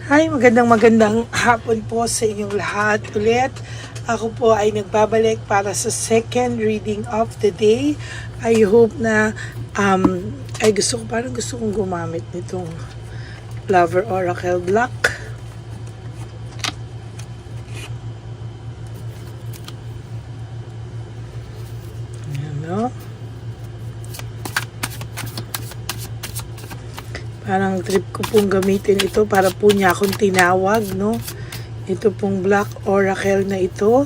Hi, magandang hapon po sa inyong lahat ulit. Ako po ay nagbabalik para sa second reading of the day. I hope na parang gusto kong gumamit nitong Lover Oracle Black. Ayan, no? Parang trip ko pong gamitin ito para po niya akong tinawag, no? Ito pong Black Oracle na ito.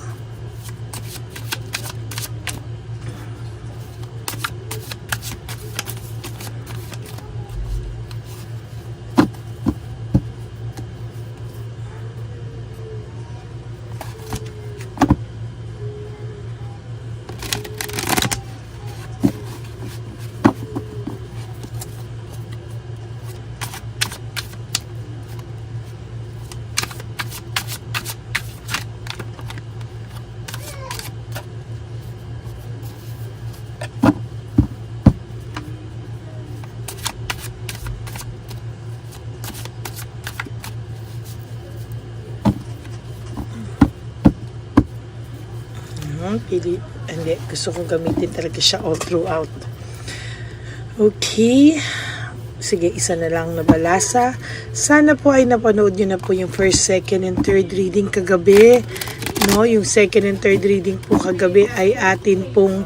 Hindi, gusto kong gamitin talaga siya all throughout. Okay. Sige, isa na lang na balasa. Sana po ay napanood nyo na po yung first, second, and third reading kagabi. No, yung second and third reading po kagabi ay ating pong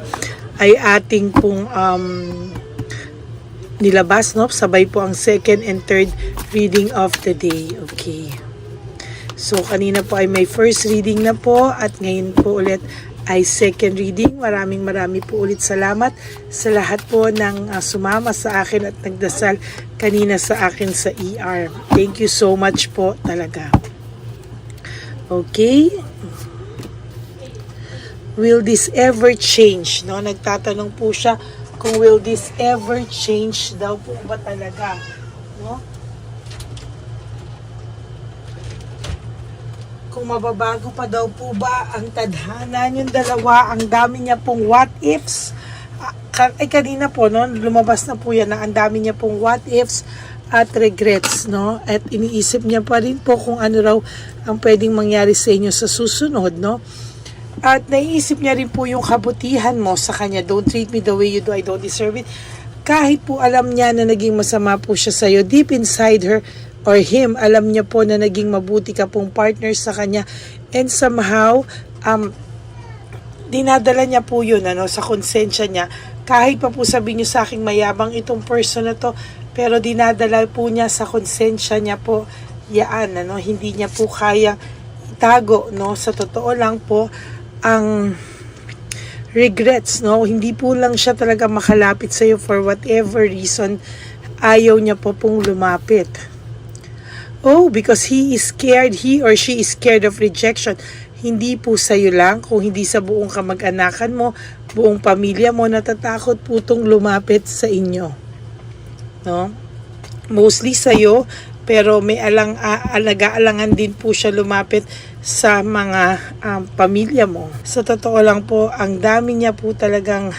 nilabas, no? Sabay po ang second and third reading of the day. Okay. So, kanina po ay may first reading na po at ngayon po ulit ay second reading. Maraming po ulit salamat sa lahat po ng sumama sa akin at nagdasal kanina sa akin sa ER. Thank you so much po talaga. Okay. Will this ever change? No, nagtatanong po siya kung will this ever change daw po ba talaga, no? Kung mababago pa daw po ba ang tadhana yung dalawa, ang dami niya pong what ifs. Ay kanina po, no, lumabas na po yan na ang dami niya pong what ifs at regrets, no? At iniisip niya pa rin po kung ano raw ang pwedeng mangyari sa inyo sa susunod, no? At naiisip niya rin po yung kabutihan mo sa kanya. Don't treat me the way you do, I don't deserve it. Kahit po alam niya na naging masama po siya sa'yo, deep inside her or him, alam niya po na naging mabuti ka pong partner sa kanya. And somehow, dinadala niya po yun, sa konsensya niya. Kahit pa po sabihin niyo sa aking mayabang itong person na to, pero dinadala po niya sa konsensya niya po, yaan, hindi niya po kayang itago, no? Sa totoo lang po, ang regrets, no? Hindi po lang siya talaga makalapit sa iyo for whatever reason, ayaw niya po pong lumapit. Oh, because he or she is scared of rejection. Hindi po sa iyo lang, kung hindi sa buong kamag-anakan mo, buong pamilya mo, natatakot po itong lumapit sa inyo. No? Mostly sa iyo, pero may nag-aalangan din po siya lumapit sa mga pamilya mo. Sa totoo lang po, ang dami niya po talagang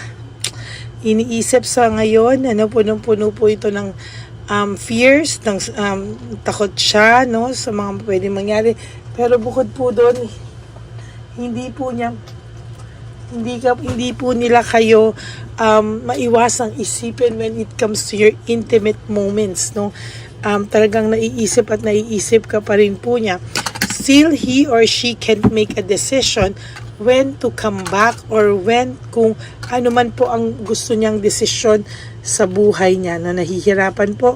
iniisip sa ngayon. Punong-puno po ito ng fears, ng takot siya, no, sa mga pwedeng mangyari. Pero bukod po doon, hindi po nila kayo maiwasang isipin when it comes to your intimate moments, no. Talagang naiisip ka pa rin po niya. Still, he or she can't make a decision when to come back or kung ano man po ang gusto niyang desisyon sa buhay niya. Nahihirapan po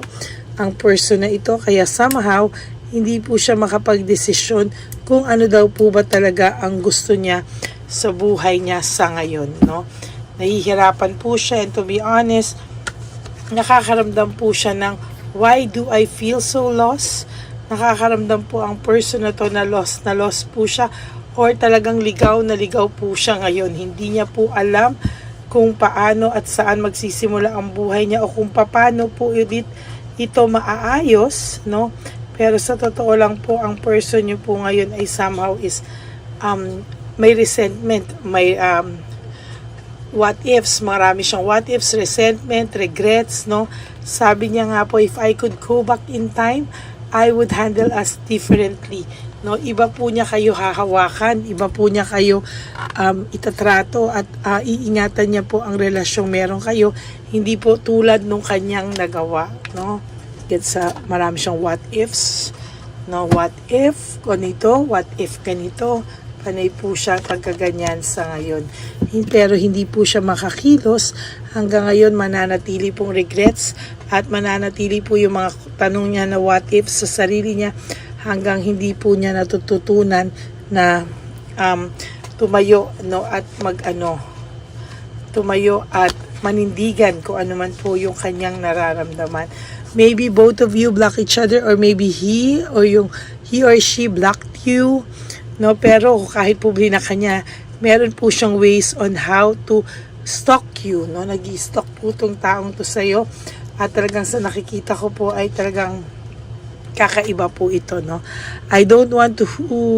ang person na ito, kaya somehow hindi po siya makapag-desisyon kung ano daw po ba talaga ang gusto niya sa buhay niya sa ngayon, no? Nahihirapan po siya, and to be honest, nakakaramdam po siya ng why do I feel so lost? Nakakaramdam po ang person na to na lost po siya, or talagang ligaw po siya ngayon. Hindi niya po alam kung paano at saan magsisimula ang buhay niya o kung paano po ito maaayos, no? Pero sa totoo lang po, ang person niyo po ngayon ay somehow is may resentment, may what ifs, marami siyang what ifs, resentment, regrets, no? Sabi niya nga po, if I could go back in time, I would handle us differently. No, iba po niya kayo hahawakan, iba po niya kayo itatrato at iingatan niya po ang relasyong meron kayo, hindi po tulad nung kanyang nagawa, no? Marami siyang what ifs, no? What if ganito, what if ganito, panay po siya pagkaganyan sa ngayon. Pero hindi po siya makakilos hanggang ngayon, mananatili pong regrets at mananatili po yung mga tanong niya na what if sa sarili niya hanggang hindi po niya natututunan na tumayo, no, at tumayo at manindigan kung ano man po yung kanyang nararamdaman. Maybe both of you block each other, or maybe he or she blocked you, no? Pero kahit po na kanya, meron po siyang ways on how to stalk you, no? Nag-i-stalk po tong taong to sa'yo, at talagang sa nakikita ko po ay talagang kakaiba po ito, no? I don't want to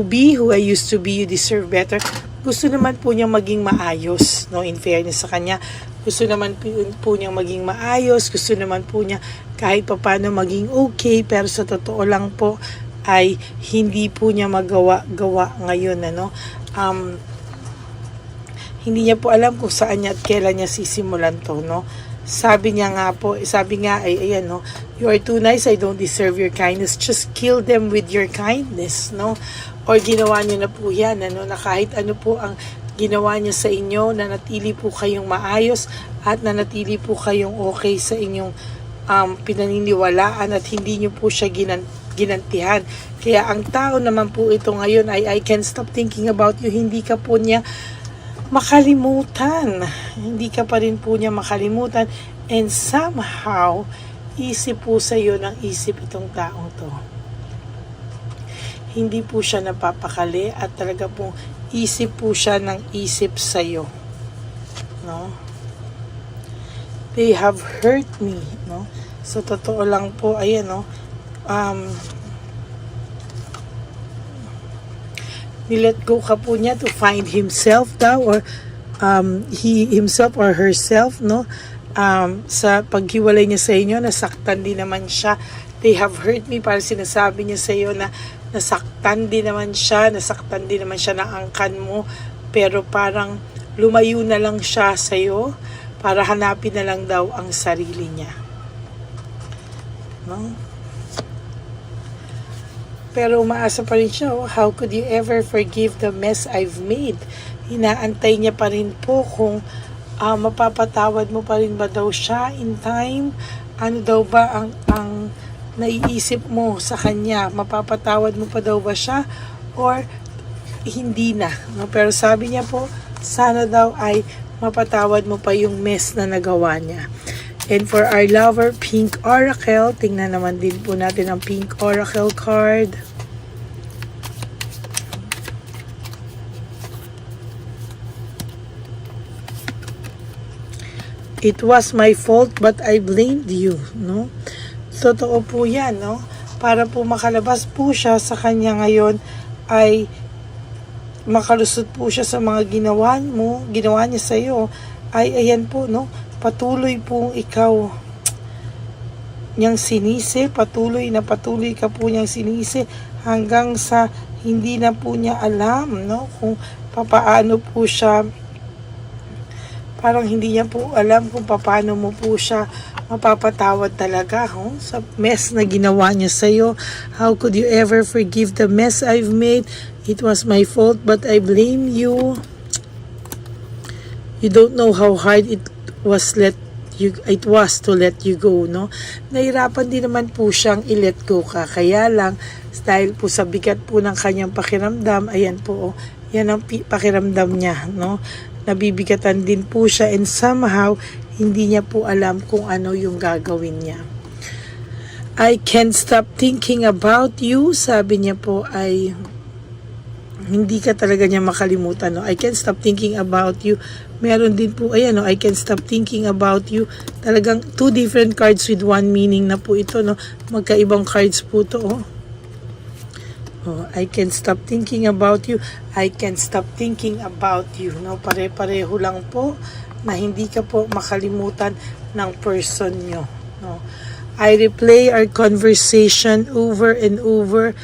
be who I used to be, you deserve better. Gusto naman po niyang maging maayos, no? In fairness sa kanya, gusto naman po niyang maging maayos, gusto naman po niya kahit paano maging okay, pero sa totoo lang po ay hindi po niya magawa ngayon, ano? Hindi niya po alam kung saan niya at kailan niya sisimulan to, no? Sabi nga ay, ayan, no, you are too nice, I don't deserve your kindness, just kill them with your kindness, no? Or ginawa niyo na po yan, ano, na kahit ano po ang ginawa niya sa inyo, nanatili po kayong maayos at nanatili po kayong okay sa inyong pinaniniwalaan at hindi niyo po siya ginantihan. Kaya ang tao naman po ito ngayon ay I can't stop thinking about you, hindi ka po niya makalimutan. Hindi ka pa rin po niya makalimutan, and somehow isip po sa iyo ng isip itong taong to. Hindi po siya napapakali at talaga pong isip po siya ng isip sa iyo, no? They have hurt me, no? So totoo lang po, ayan, no, nilet go ka po niya to find himself daw, or he himself or herself, no? Sa paghiwalay niya sa inyo, nasaktan din naman siya. They have hurt me, para sinasabi niya sa iyo na nasaktan din naman siya na angkan mo, pero parang lumayo na lang siya sa iyo para hanapin na lang daw ang sarili niya, no? Pero umaasa pa rin siya, oh, how could you ever forgive the mess I've made? Inaantay niya pa rin po kung mapapatawad mo pa rin ba daw siya in time? Ano daw ba ang naiisip mo sa kanya? Mapapatawad mo pa daw ba siya? Or hindi na? No? Pero sabi niya po, sana daw ay mapatawad mo pa yung mess na nagawa niya. And for our lover, Pink Oracle, tingnan naman din po natin ang Pink Oracle card. It was my fault but I blamed you, no? Totoo po yan, no? Para po makalabas po siya sa kanya ngayon ay makalusot po siya sa mga ginawa niya sa iyo, ay ayan po, no? Patuloy pong ikaw niyang sinisi, patuloy ka po niyang sinisi hanggang sa hindi na po niya alam, no, kung papaano po siya, parang hindi niya po alam kung papaano mo po siya mapapatawad talaga, sa mess na ginawa niya sa'yo. How could you ever forgive the mess I've made? It was my fault but I blame you. You don't know how hard it was to let you go, no? Nahirapan din naman po siyang i-let go ka. Kaya lang, dahil po sa bigat po ng kanyang pakiramdam, ayan po, yan ang pakiramdam niya, no? Nabibigatan din po siya, and somehow, hindi niya po alam kung ano yung gagawin niya. I can't stop thinking about you, sabi niya po ay hindi ka talaga niya makalimutan, no? I can't stop thinking about you. Meron din po, ayan, no? I can't stop thinking about you. Talagang two different cards with one meaning na po ito, no? Magkaibang cards po to, oh. Oh, I can't stop thinking about you. I can't stop thinking about you, no? Pare-pareho lang po na hindi ka po makalimutan ng person nyo, no? I replay our conversation over and over.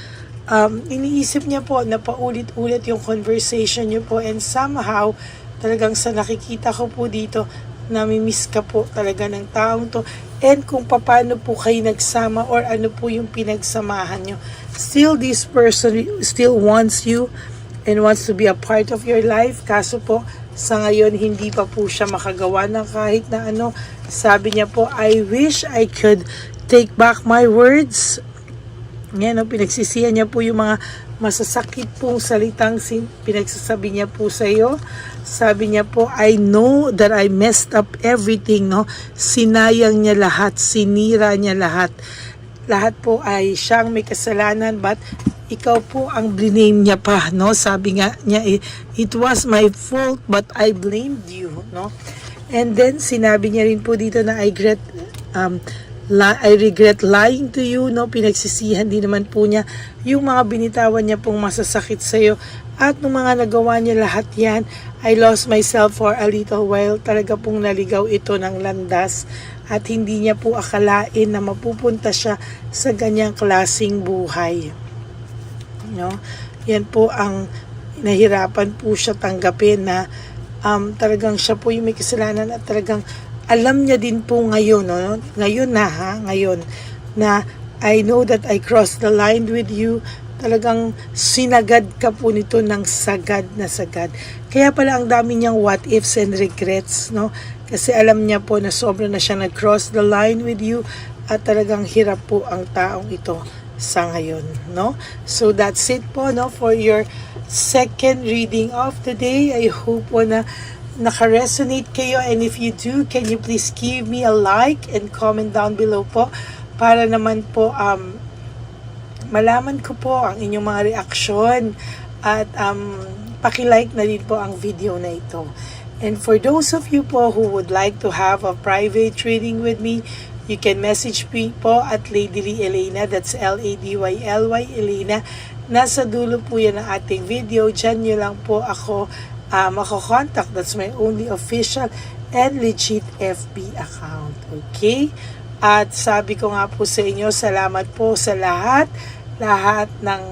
Iniisip niya po na paulit-ulit yung conversation niyo po, and somehow talagang sa nakikita ko po dito, nami-miss ka po talaga ng taong to, and kung paano po kayo nagsama or ano po yung pinagsamahan nyo. Still, this person still wants you and wants to be a part of your life, kaso po sa ngayon hindi pa po siya makagawa ng kahit na ano. Sabi niya po, I wish I could take back my words. Yan, pinagsisihan niya po yung mga masasakit pong salitang pinagsasabi niya po sa iyo. Sabi niya po, I know that I messed up everything, no? Sinayang niya lahat, sinira niya lahat. Lahat po ay siyang may kasalanan, but ikaw po ang blame niya pa, no? Sabi nga niya, it was my fault, but I blamed you, no? And then, sinabi niya rin po dito na I regret lying to you, no? Pinagsisihan din naman po niya yung mga binitawan niya pong masasakit sa iyo. At nung mga nagawa niya lahat yan, I lost myself for a little while. Talaga pong naligaw ito ng landas. At hindi niya po akalain na mapupunta siya sa ganyang klaseng buhay. No? Yan po ang nahirapan po siya tanggapin na talagang siya po yung may kasalanan, at talagang alam niya din po ngayon, no? Ngayon na I know that I crossed the line with you. Talagang sinagad ka po nito ng sagad na sagad. Kaya pala ang dami niyang what ifs and regrets, no? Kasi alam niya po na sobra na siya nag-cross the line with you, at talagang hirap po ang taong ito sa ngayon, no? So that's it po, no, for your second reading of the day. I hope po na naka-resonate kayo, and if you do, can you please give me a like and comment down below po para naman po malaman ko po ang inyong mga reaksyon, at paki-like na din po ang video na ito. And for those of you po who would like to have a private reading with me, you can message me po at Ladyly Elena, that's Ladyly Elena. Nasa dulo po yan ng ating video, dyan nyo lang po ako mako-contact. That's my only official and legit FB account. Okay? At sabi ko nga po sa inyo, salamat po sa lahat ng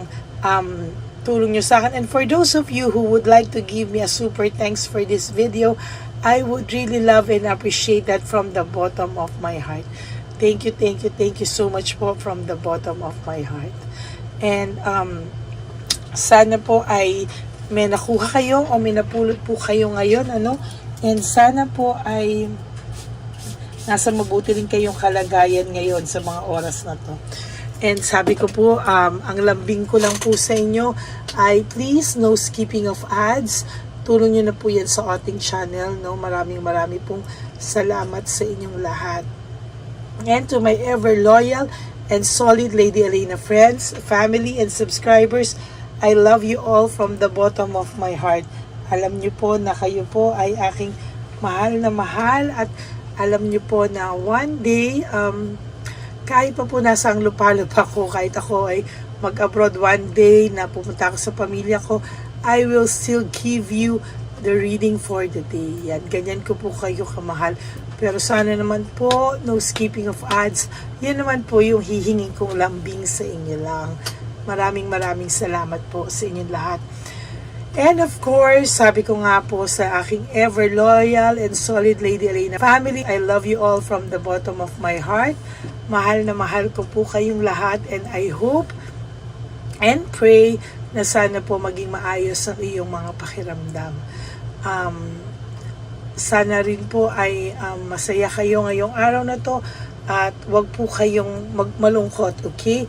tulong nyo sa akin. And for those of you who would like to give me a super thanks for this video, I would really love and appreciate that from the bottom of my heart. Thank you so much po from the bottom of my heart. And sana po ay may nakuha kayo o may napulot po kayo ngayon, ano? And sana po ay nasa mabuti rin kayong kalagayan ngayon sa mga oras na to. And sabi ko po, ang lambing ko lang po sa inyo ay please, no skipping of ads. Tulong nyo na po yan sa ating channel, no? Maraming pong salamat sa inyong lahat. And to my ever loyal and solid Lady Elena friends, family, and subscribers, I love you all from the bottom of my heart. Alam niyo po na kayo po ay aking mahal na mahal, at alam niyo po na one day, kahit pa po nasa ang lupa-lupa ko, kahit ako ay mag-abroad one day na pumunta ako sa pamilya ko, I will still give you the reading for the day. Yan, ganyan ko po kayo kamahal. Pero sana naman po, no skipping of ads. Yan naman po yung hihingin kong lambing sa inyo lang. Maraming salamat po sa inyong lahat. And of course, sabi ko nga po sa aking ever loyal and solid Lady Elena family, I love you all from the bottom of my heart. Mahal na mahal ko po kayong lahat, and I hope and pray na sana po maging maayos ang iyong mga pakiramdam. Sana rin po ay masaya kayo ngayong araw na to, at wag po kayong malungkot, okay?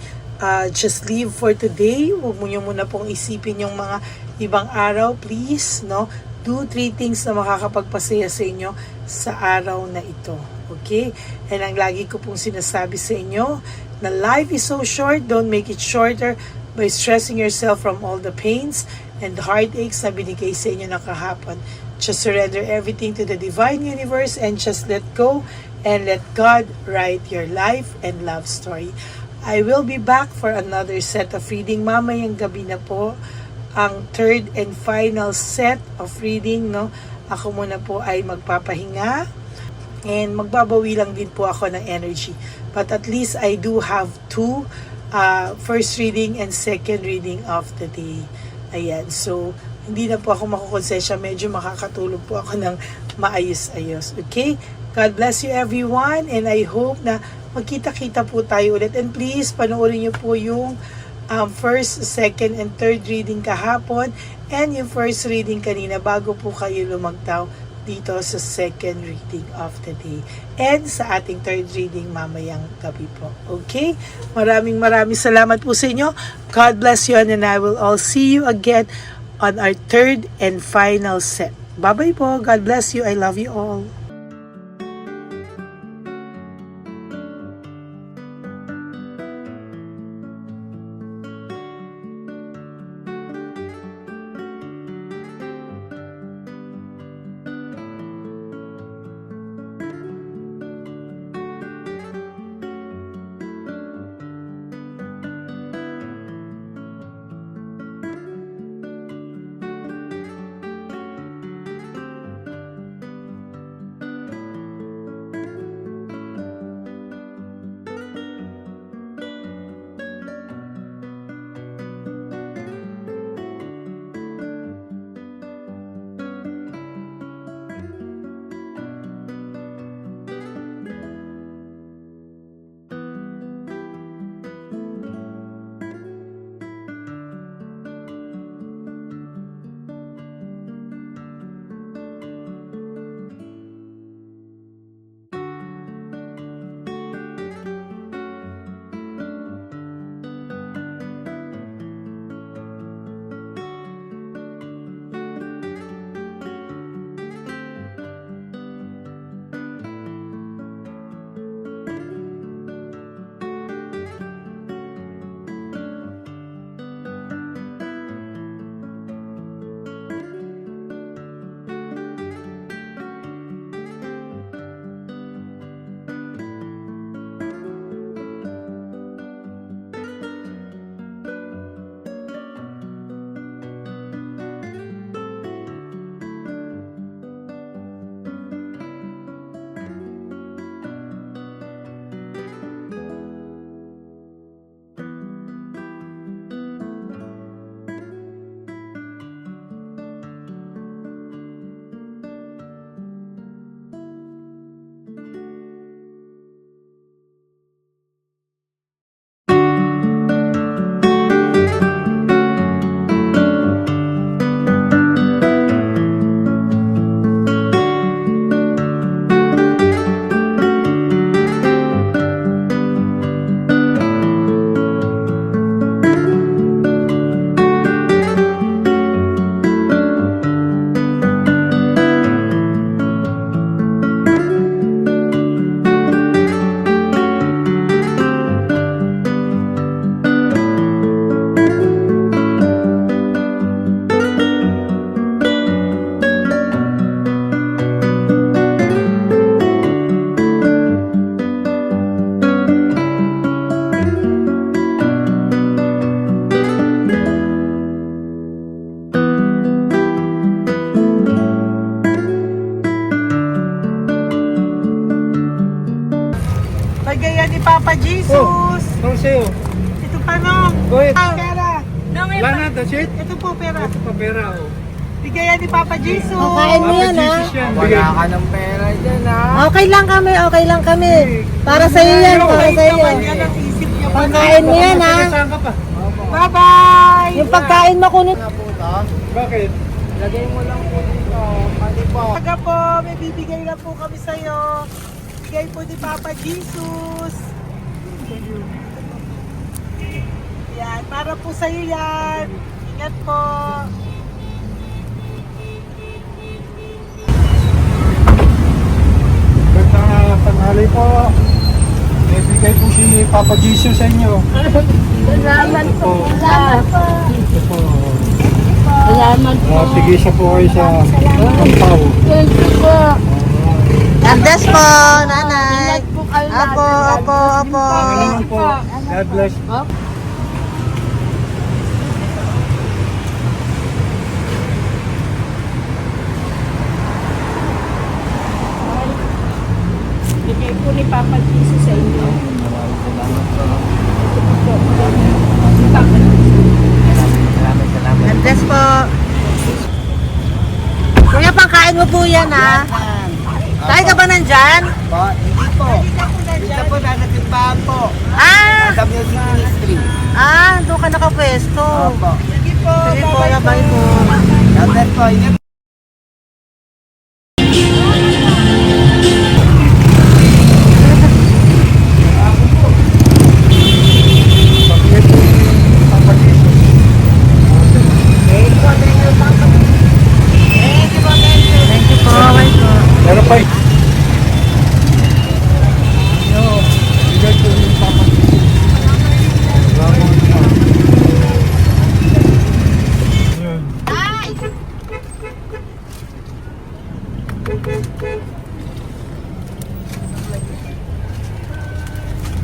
Just live for today. Huwag mo nyo muna pong isipin yung mga ibang araw, please, no? Do 3 things na makakapagpasaya sa inyo sa araw na ito, okay? And ang lagi ko pong sinasabi sa inyo, na life is so short, don't make it shorter by stressing yourself from all the pains and the heartaches na binigay sa inyo na kahapon. Just surrender everything to the divine universe and just let go and let God write your life and love story. I will be back for another set of reading. Mamayang gabi na po ang third and final set of reading, no? Ako muna po ay magpapahinga. And magbabawi lang din po ako ng energy. But at least I do have two first reading and second reading of the day. Ayan. So, hindi na po ako makukonsensya. Medyo makakatulog po ako ng maayos-ayos. Okay? God bless you everyone. And I hope na magkita-kita po tayo ulit. And please, panoorin niyo po yung first, second, and third reading kahapon. And yung first reading kanina bago po kayo lumagtaw dito sa second reading of the day and sa ating third reading mamayang gabi po. Okay? Maraming salamat po sa inyo. God bless you and I will all see you again on our third and final set. Bye-bye po. God bless you. I love you all. Bigay ni Papa Jesus. Ano sa'yo? Ito pa nung. Go ahead. Pera. Wala na, that's it? Ito po pera. Ito pa pera, oh. Bigay ni Papa Jesus. Kain mo yan, ha? Jesus yan. Wala ka ng pera dyan, ha? Okay lang kami. Para sa iyo yan, para sa iyo. Yan ang isip niya. Pagkain mo yan, ha? Saan ka pa? Bye-bye. Yung pagkain mo kunit. Bakit? Lagay mo lang po dito. Pati po. Taga po, may bibigay lang po kami sa'yo. Bigay po ni Papa Jesus. Yan, para po sa'yo yan. Ingat po. Gandang tanghali po. May bigay po si Papa Jesus sa inyo. Salamat po. Salamat po. Ito po. Salamat po. Tigisa po kayo sa Pampaw. Thank you po. God bless po, nanay. Apo. Pangalaman po. God bless. ni Papa Jesus sa inyo. Maraming salamat po. Ito po. Salamat. God bless po. Kuya, pangkain mo po yan, ha? Tayo ka ba nandyan? Po, hindi po. Dito po, nanatimbahan po. Ah! Sa Music Ministry. Doon ka nakapwesto. Opo. Sige po, bye po. Shoutout po. Ingat. Thank you po, bye po. Meron pa bigay po yung Papa Jesus. Yun.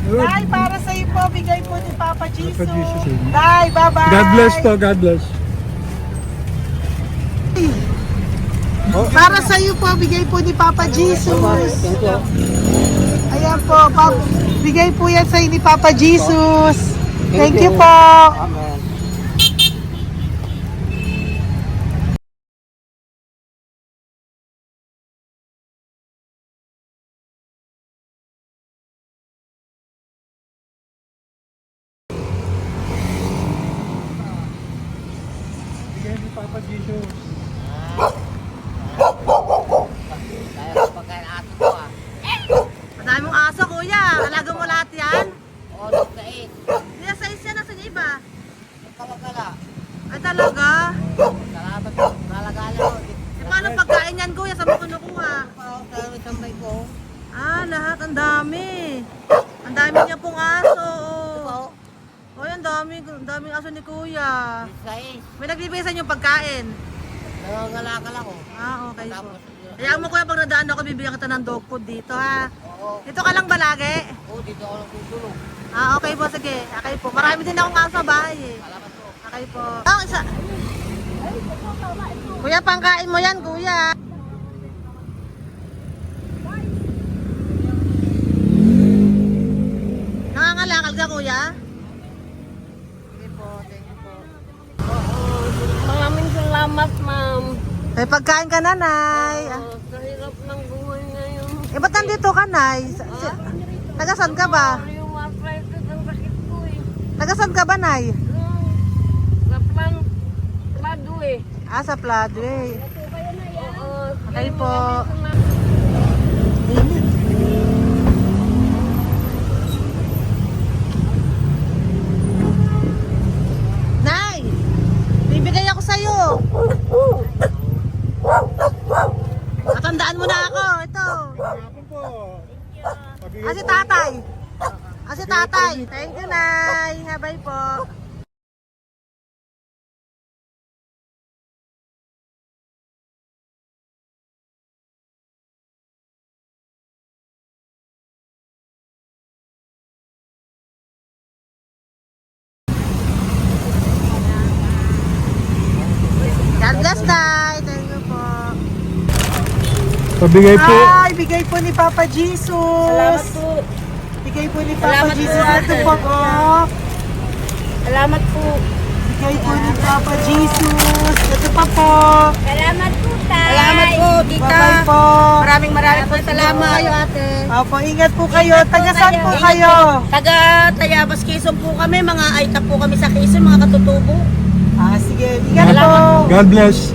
Yun. Tay, para sa iyo po, bigay po ni Papa Jesus. Papa Jesus, amen. Tay, bye-bye. God bless po, God bless. Para sa iyo po, bigay po ni Papa Jesus. Ayan po, bigay po yan sa ni Papa Jesus. Thank you po. Amen. Bigay ni Papa Jesus. Madami mong aso, kuya. Alaga mo lahat yan? Oo, nagkait. Kuya, size yan. Nasaan yung iba? Kalagala. Ay, talaga? Salamat po. Kalagala ko. Paano pagkain yan, kuya? Saan mo kinukuha? Sa tambay ko. Lahat. Ang dami. Ang dami niya pong aso. Oy, ang daming aso ni kuya. Sais. May nagbibigay sa inyo pagkain. Nangangalakal ako. Okay po. Tapos, Kaya mo kuya, pag nadaan ako, bibigyan kita ng dog food dito, ha? oo. Dito ka lang ba lagi? Oo, dito ako lang tutulog. Okay po, sige. Okay po. Marami din akong aso sa bahay, eh. Salamat po. Okay po. Isa. Kuya, pangkain mo yan, kuya. Nangangalakal ka, kuya? Sige po, thank you po. Maraming salamat, ma'am. May pagkain ka, nanay. Sa hirap ng buhay ngayon. Ba't nandito ka, nay? Tagasan ka ba? Yung arthritis ang sakit ko eh. Tagasan ka ba, nay? Sa plado eh. Sa Pladway. Oo. Okay po. Nay! Bibigay ako sa'yo. Matandaan mo na ako. Ito. Ako po. Si tatay. Si tatay. Thank you, Nay. Bye po. God bless, Nay. Thank you po. Pabigay po. Ay, bigay po ni Papa Jesus. Salamat po. Bigay po ni Papa Salamat po, Jesus. Ito ate. po. Salamat po. Bigay po ni Papa Jesus. Ito pa po. Salamat po, tay. Salamat po, tita. Bye-bye po. Maraming po salamat. Kayo, ate. Opo, ingat po kayo. Taga-saan po kayo? Taga Tayabas, Quezon po kami. Mga aita po kami sa Quezon, mga katutubo. Sige. Ingat po. God bless.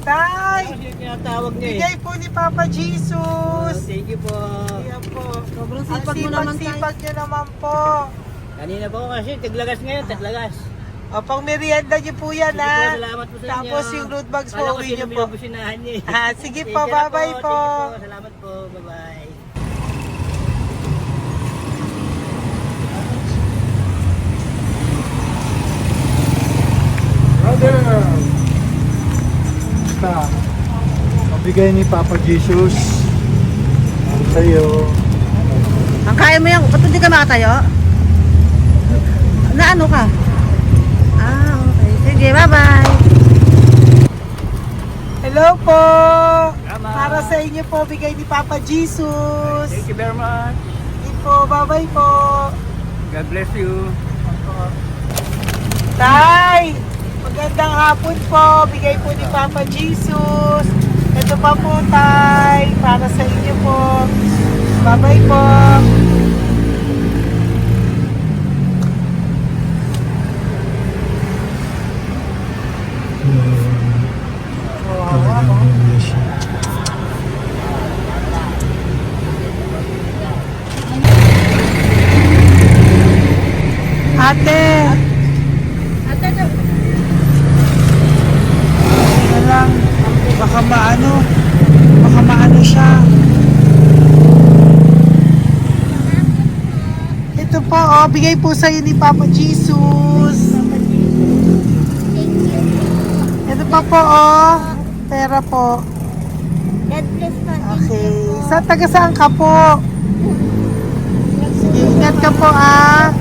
Tay, Tinatawag niya eh. bigay po ni Papa Jesus. Thank you po. Ayan po. Sobrang Ang sipag mo naman, tay. sipag niyo naman po. Kanina po kasi, taglagas ngayon, taglagas. Pang merienda niyo po yan, Sige po, ha? salamat po sa inyo. Tapos yung road bags po, Kala ko uwi sino niyo may po. nabusinahan niya eh. Sige Thank po, you na bye-bye po. Thank you po. Salamat po. Bye-bye. Brother. Basta, mabigay ni Papa Jesus. Ang sa'yo. Ang kaya mo yan, ba't hindi ka makatayo? Na ano ka? Ah, okay. Sige, bye-bye. Hello po! Para sa inyo po, bigay ni Papa Jesus. Thank you very much. Hindi po, bye-bye po. God bless you. Tay! Magandang hapon po. Bigay po ni Papa Jesus. Ito pa po, Tay. Para sa inyo po. Bye-bye po. Ate! Ano lang, baka maano siya. Ito po, oh, bigay po sa'yo ni Papa Jesus. Ito pa po, oh, pera po. God bless po. Okay, taga saan ka po? Sige, ingat ka po, ah.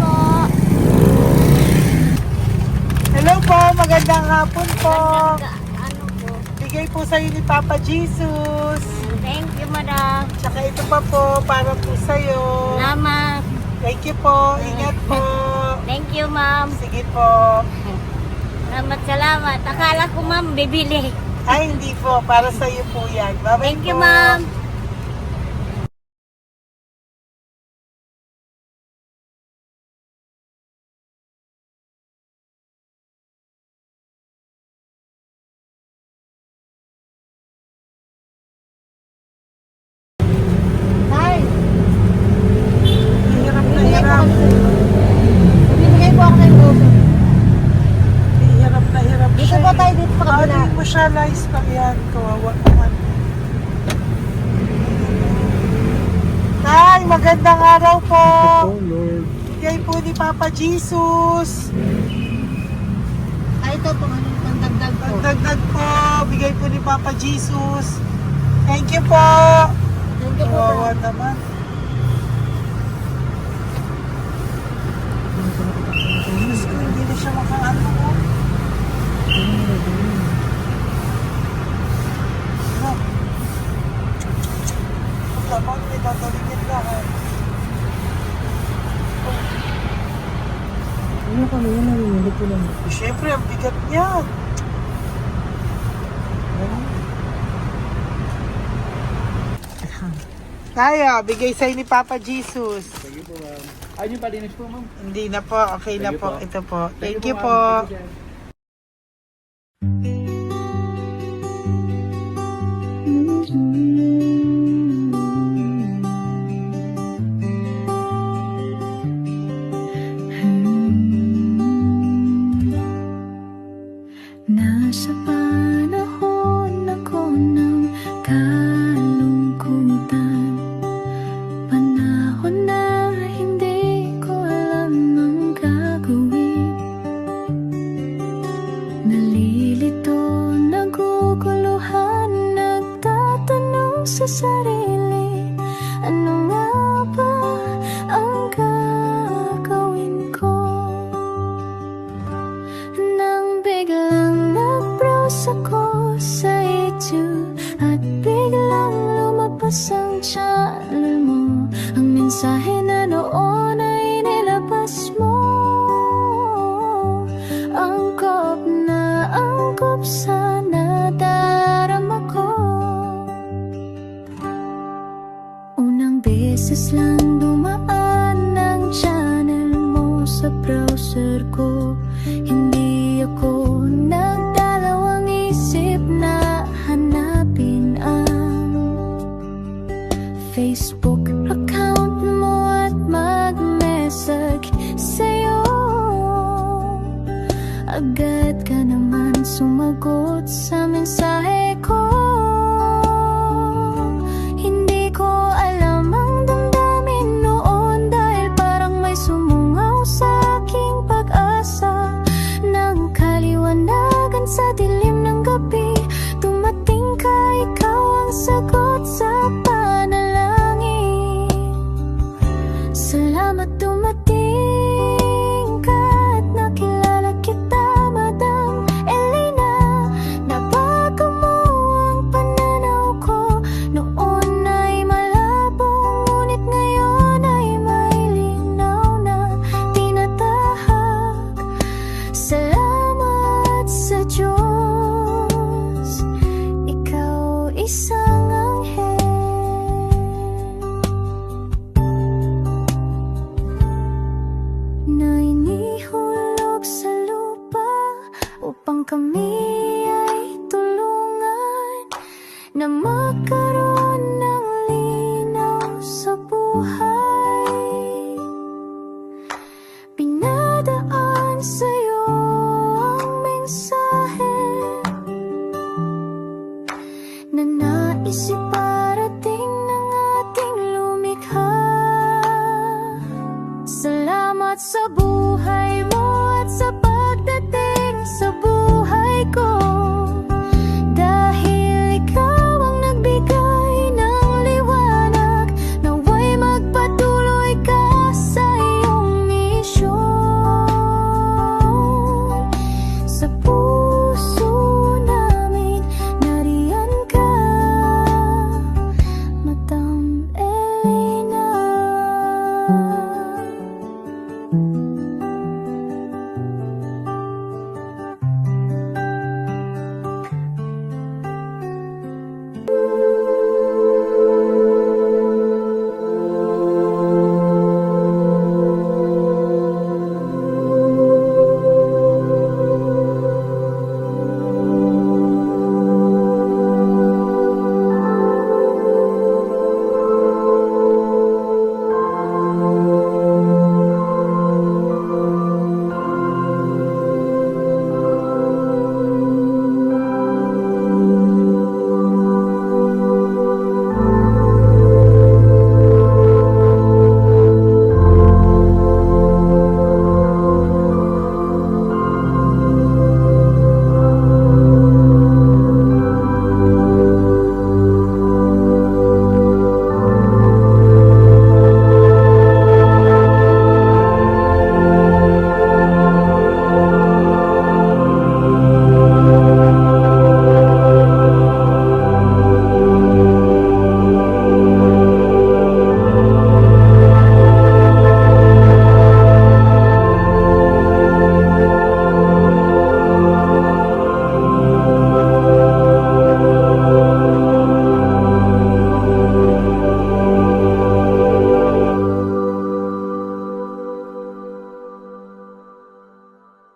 Hello po, magandang hapon po. Ano po? Bigay po sa'yo ni Papa Jesus. Thank you, madam. Tsaka ito pa po, para po sa'yo. Salamat. Thank you po, ingat po. Thank you, ma'am. Sige po. Salamat. Akala ko, ma'am, bibili. Ay, hindi po, para sa'yo po yan. Bye-bye Thank you, po. ma'am. Hirap na hirap. Bibigay po ako ng gusto. Hirap na hirap Dito siya. po tayo, dito sa kabila. Bakit mo siya lies pa yan? Kawawa naman. Tay, magandang araw po. Oh, Lord. Bigay po ni Papa Jesus. Ay, ito po, ano, pangdagdag po. Pagdagdag po, bigay po ni Papa Jesus. Thank you po. Thank you po. Kawawa naman. Diyos ko, hindi na siya makaano ko. Lamang, may tatalingin lahat. Ano kami yan, narinig ko lang. Siyempre, ang bigat niyan. Kaya, bigay sa'yo ni Papa Jesus. Thank you po, ma'am. Ayun yung palinis po, ma'am. Hindi na po, okay na Thank you po. po. Ito po. Thank you ma'am. po. Thank you, sir. Nasa panahon ako ng kalungkutan, panahon na hindi ko alam ang gagawin. Nalilito, naguguluhan, nagtatanong sa sarili, ano nga ba ang gagawin ko? Nang biglang nag-browse ako sa YouTube at biglang lumabas ang channel mo, ang mensahe na noon ay nilabas mo. Angkop sa nadarama ko. Unang beses lang dumaan ang channel mo sa browser ko. Hindi ako nagdalawang isip na hanapin ang sagot sa panalangin. Salamat dumating ka at nakilala kita, Madam Elena. Nabago mo ang pananaw ko. Noon ay malabo, ngunit ngayon ay may linaw na tinatahak. Salamat sa Diyos, ikaw isang anghel na inihulog sa lupa upang kami ay tulungan na magkaroon ng linaw sa buhay. Pinadaan sa'yo ang mensahe na nais iparating ng ating lumikha. Salamat sa buhay mo at sa pagdating sa